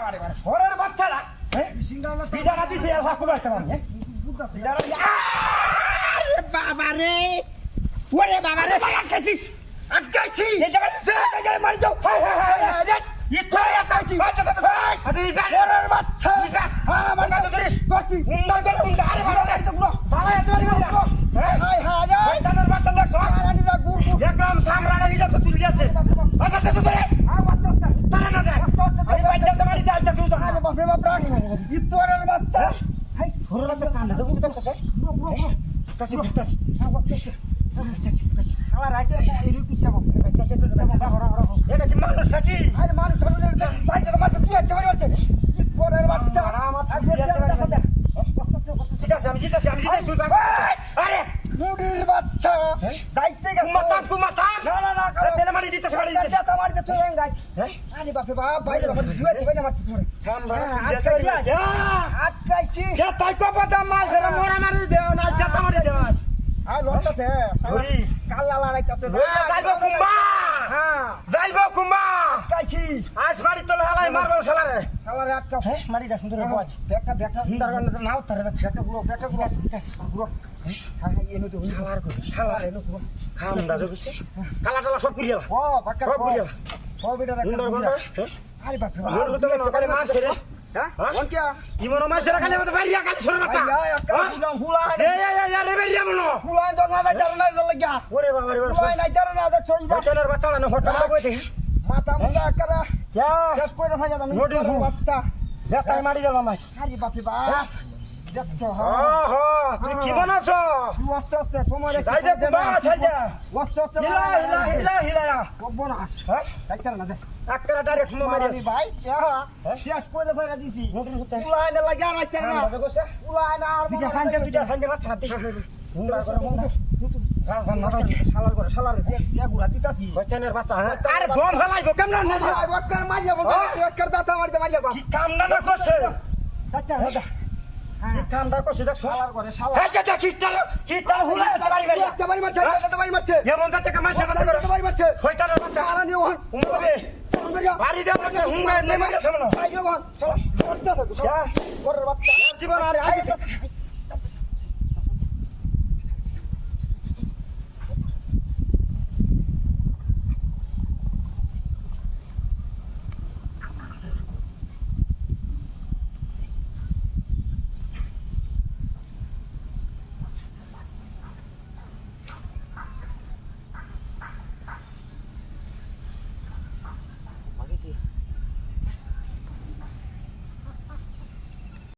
ঘরের বাচ্চারা বিড়াটা দিছে হাকু বাচ্চা মানে বাবা রে ওরে বাবা রে আটকাইছি আটকাইছি এটা মারি দাও ইতরে আটকাইছি ঘরের বাচ্চা হ্যাঁ মানে করছি উন্ডার করে উন্ডা আরে বাবা রে তো পুরো সালা এত মারি মারো হাই হাই রে দানের বাচ্চা দেখছ আনিরা গুড় একদম সামরাটা হিলা তো তুলি আছে আচ্ছা তো করে আস্তে আস্তে তারা না যায় আরে বাচ্চা তো মারি দাও আচ্ছা তুই আরে বাপ রে বাপ রাখ ইতরের বাচ্চা হাই ঘরের তো কান্দা তো বুঝতে পারছস পুরো তাসি তাসি খালা রাইতে এরই কুত্তা বাপ এটা কি মানুষ নাকি আরে মানুষ বাইরে মারতে তুই একটা বাড়ি আছে ইতরের বাচ্চা ঠিক আছে আমি জিতাছি তুই আরে মুডির বাচ্চা যাইতে গেল মাথা না না না তেলে মারি দিতেছে মারি দিতেছে তা মারি দিতে তুই গাইস আরে বাপ রে বাপ বাইরে মারতে তুই একটা বাইরে মারতে তোরে সামরা আটকাইছি সে তাই কো পদা মাছের মোরা মারি দেও না জাতা মারি দেও আই লড়তাছে ধরিস কাল্লা লড়াইতাছে যাইবো কুম্বা হ্যাঁ যাইবো কুম্বা আটকাইছি আজ মারি তোলে হালাই মারবো শালারে শালারে আটকা মারি দা সুন্দর বল বেটা সুন্দর গান নাও তারে বেটা গুলো গুলো হ্যাঁ এনো তো শালার কই শালার এনো পুরো খাম দা জগছে কালা টালা সব পুরিয়া ও বাক্কা সব বেটা সুন্দর গান আরে বাপ রে মোর তো করে মাছ রে হ্যাঁ কোন কি ইমনো মাছ রে কালে মত বাইরিয়া কালে ছড় বাচ্চা হুলা রে বেরিয়া মনো হুলা দগলা দা জানা লাগিয়া ওরে বাবা রে হুলা নাই জানা দা চই দা বাচ্চার বাচ্চা না হঠাৎ কই দেখি মাথা মুন্ডা করা क्या কেস কইরা থাকে তুমি মোডি বাচ্চা যেটাই মারি গেল মাছ আরে বাপ রে বাপ দেখছো হ্যাঁ তুই কি বানাছো তুই আস্তে আস্তে সময় রে যাইবে বাস হই যা আস্তে আস্তে হিলা ও বনাস হ্যাঁ ডাক্তার না দে ডাক্তার ডাইরেক্ট মারি ভাই শেষ কইরা থাকে দিছি উলাই না লাগা রাখতে না উলাই না আর বিটা সানজে মাথা হাতে হুন্ডা করে হুন্ডা শালার করে শালার দিয়া গুড়া দিতাছি বচনের বাচ্চা আরে দম ফেলাইবো কেমন না বক্কর মারিয়া বক্কর একর দাতা মারিয়া কি কাম না করছে আচ্ছা কি কামটা করছে দেখ শালার করে শালা এই যে কিটা হুলা একটা বাড়ি মারছে এমন যাতে কামাইছে কথা করে বাড়ি মারছে শয়তানের বাচ্চা আরা নিও হুমবে বাড়ি দেব না হুমবে নেই মারছে মনে আইও চল করতেছ ঘরের বাচ্চা জীবন আরে